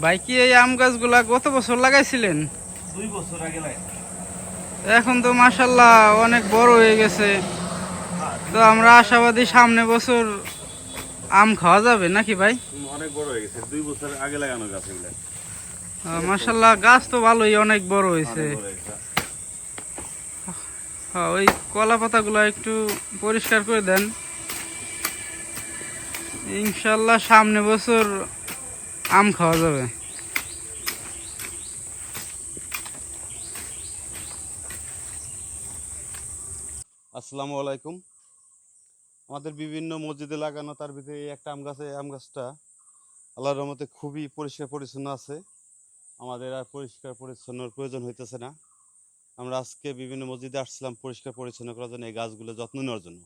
ভাই কি এই আম গাছগুলা গত বছর লাগাইছিলেন? 2 বছর আগে লাগে। এখন তো মাশাল্লাহ অনেক বড় হয়ে গেছে। তো আমরা আশাবাদী সামনে বছর আম খাওয়া যাবে নাকি ভাই? অনেক বড় হয়ে গেছে, 2 বছর আগে লাগানো গাছ এগুলা। মাশাল্লাহ গাছ তো ভালোই অনেক বড় হয়েছে। অনেক বড় হয়ে গেছে। হ্যাঁ, ওই কলা পাতাগুলো একটু পরিষ্কার করে দেন। ইনশাল্লাহ সামনে বছর আম খাওয়া যাবে। আসসালামু আলাইকুম। আমাদের বিভিন্ন মসজিদে লাগানো, তার ভিতরে এই একটা আম গাছটা আল্লাহর রহমতে খুবই পরিষ্কার পরিচ্ছন্ন আছে। আমাদের আর পরিষ্কার পরিচ্ছন্নর প্রয়োজন হইতেছে না। আমরা আজকে বিভিন্ন মসজিদে আসছিলাম পরিষ্কার পরিচ্ছন্ন করার জন্য, এই গাছগুলো যত্ন নেওয়ার জন্য।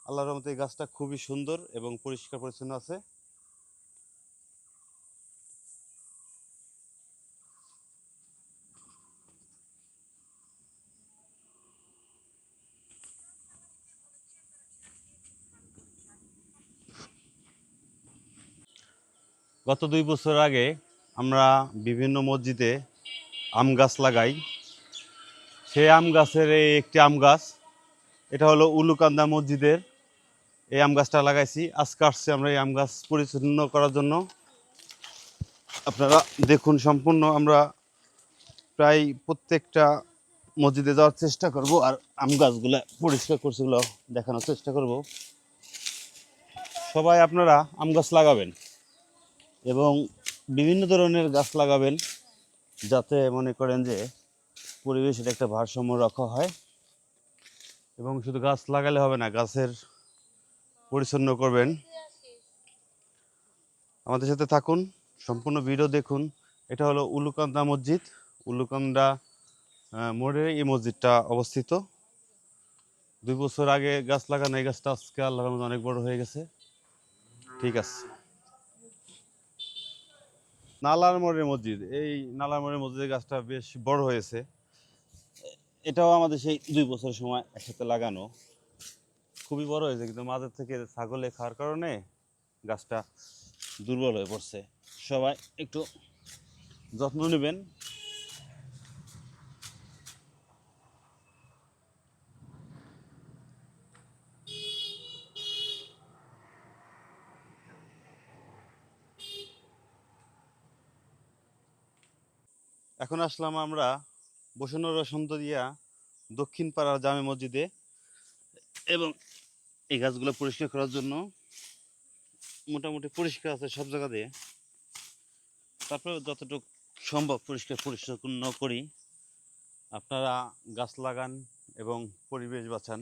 আল্লাহর রহমতে এই গাছটা খুবই সুন্দর এবং পরিষ্কার পরিচ্ছন্ন আছে। গত 2 বছর আগে আমরা বিভিন্ন মসজিদে আম গাছ লাগাই। সেই আম গাছের এই একটি আম গাছ, এটা হলো উলুকান্দা মসজিদের এই আম গাছটা লাগাইছি। আজকে আসছি আমরা এই আম গাছ পরিচ্ছন্ন করার জন্য। আপনারা দেখুন, সম্পূর্ণ আমরা প্রায় প্রত্যেকটা মসজিদে যাওয়ার চেষ্টা করব আর আম গাছগুলো পরিষ্কার করছেগুলো দেখানোর চেষ্টা করব। সবাই আপনারা আম গাছ লাগাবেন এবং বিভিন্ন ধরনের গাছ লাগাবেন, যাতে মনে করেন যে পরিবেশের একটা ভারসাম্য রক্ষা হয়। এবং শুধু গাছ লাগালে হবে না, গাছের পরিচ্ছন্ন করবেন। আমাদের সাথে থাকুন, সম্পূর্ণ ভিডিও দেখুন। এটা হলো উলুকান্দা মসজিদ। উলুকান্দা মোড়ে এই মসজিদটা অবস্থিত। 2 বছর আগে গাছ লাগানো এই গাছটা আজকে আল্লাহর রহমতে অনেক বড় হয়ে গেছে। ঠিক আছে। নালার মোড়ের মসজিদ, এই নালার মোড়ের মসজিদের গাছটা বেশ বড় হয়েছে। এটাও আমাদের সেই 2 বছর সময় একসাথে লাগানো, খুবই বড় হয়েছে, কিন্তু মাঝের থেকে ছাগলে খাওয়ার কারণে গাছটা দুর্বল হয়ে পড়ছে। সবাই একটু যত্ন নেবেন। এখন আসলাম আমরা বসুন্ধরা সুন্দরিয়া দক্ষিণ পাড়ার জামে মসজিদে, এবং এই গাছগুলো পরিষ্কার করার জন্য মোটামুটি পরিষ্কার আছে সব জায়গা দিয়ে। তারপরে যতটুকু সম্ভব পরিষ্কার পরিচ্ছন্ন করি। আপনারা গাছ লাগান এবং পরিবেশ বাঁচান।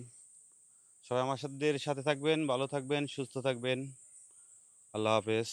সবাই আমার সাথে থাকবেন, ভালো থাকবেন, সুস্থ থাকবেন। আল্লাহ হাফেজ।